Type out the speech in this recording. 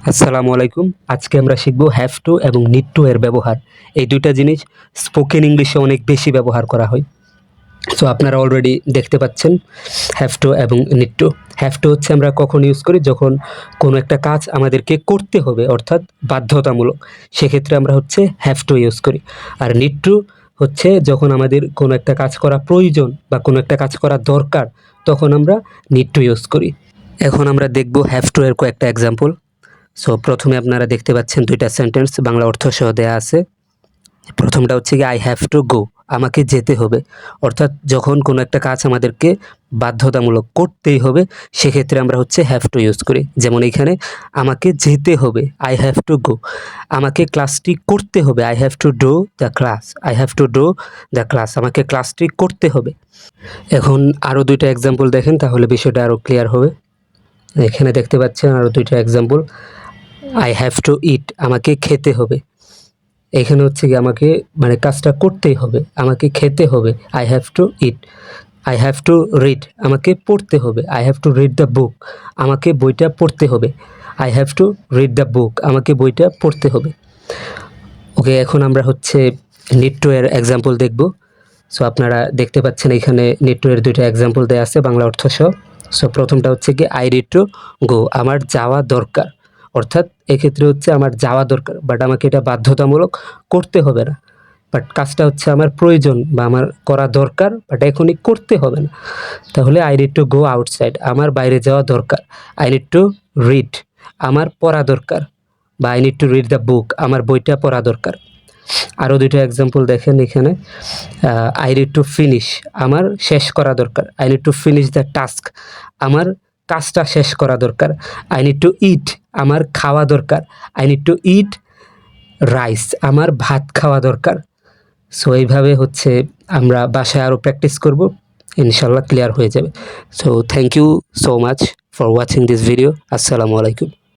আসসালামু আলাইকুম। আজকে আমরা শিখব হ্যাভ টু এবং নিড টু এর ব্যবহার। এই দুইটা জিনিস স্পোকেন ইংলিশে অনেক বেশি ব্যবহার করা হয়। সো আপনারা অলরেডি দেখতে পাচ্ছেন হ্যাভ টু এবং নিড টু। হ্যাভ টু হচ্ছে আমরা কখন ইউজ করি, যখন কোনো একটা কাজ আমাদেরকে করতে হবে অর্থাৎ বাধ্যতামূলক, সেক্ষেত্রে আমরা হচ্ছে হ্যাভ টু ইউজ করি। আর নিড টু হচ্ছে যখন আমাদের কোনো একটা কাজ করা প্রয়োজন বা কোনো একটা কাজ করা দরকার, তখন আমরা নিড টু ইউজ করি। এখন আমরা দেখব হ্যাভ টু এর কয়েকটা এক্সাম্পল। সো প্রথমে আপনারা দেখতে পাচ্ছেন দুইটা সেন্টেন্স বাংলা অর্থ সহ দেয়া আছে। প্রথমটা হচ্ছে কি আই হ্যাভ টু গো, আমাকে যেতে হবে। অর্থাৎ যখন কোনো একটা কাজ আমাদেরকে বাধ্যতামূলক করতেই হবে, সেক্ষেত্রে আমরা হচ্ছে হ্যাভ টু ইউজ করি। যেমন এইখানে আমাকে যেতে হবে, আই হ্যাভ টু গো। আমাকে ক্লাসটি করতে হবে, I have to do the class, I have to do the class, আমাকে ক্লাসটি করতে হবে। এখন আরও দুইটা এক্সাম্পল দেখেন, তাহলে বিষয়টা আরও ক্লিয়ার হবে। এখানে দেখতে পাচ্ছেন আরও দুইটা এক্সাম্পল। আই হ্যাভ টু ইট, আমাকে খেতে হবে। এখানে হচ্ছে কি আমাকে মানে কাজটা করতেই হবে, আমাকে খেতে হবে। I have to it. I have to read, আমাকে পড়তে হবে। I have to read the book, আমাকে বইটা পড়তে হবে। I have to read the book, আমাকে বইটা পড়তে হবে। ওকে, এখন আমরা হচ্ছে নিড টু এর এক্সাম্পল দেখব। সো আপনারা দেখতে পাচ্ছেন এখানে নিড টু এর দুইটা এক্সাম্পল দেওয়া আছে বাংলা অর্থ সহ। সো প্রথমটা হচ্ছে কি আই নিড টু গো, আমার যাওয়া দরকার। অর্থাৎ এক্ষেত্রে হচ্ছে আমার যাওয়া দরকার, বাট আমাকে এটা বাধ্যতামূলক করতে হবে না, বাট কাজটা হচ্ছে আমার প্রয়োজন বা আমার করা দরকার, বাট এখনই করতে হবে না। তাহলে I need to go outside, আমার বাইরে যাওয়া দরকার। আই নিড টু রিড, আমার পড়া দরকার, বা I need to read the book, আমার বইটা পড়া দরকার। আরও দুটো এক্সাম্পল দেখেন এখানে। আই নিড টু ফিনিশ, আমার শেষ করা দরকার। I need to finish the task, আমার কাজটা শেষ করা দরকার। আই নিড টু ইট, আমার খাওয়া দরকার। I need to eat rice, আমার ভাত খাওয়া দরকার। সো এইভাবে হচ্ছে আমরা বাসায় আরও প্র্যাকটিস করব, ইনশাল্লাহ ক্লিয়ার হয়ে যাবে। So thank you so much for watching this video. আসসালামু আলাইকুম।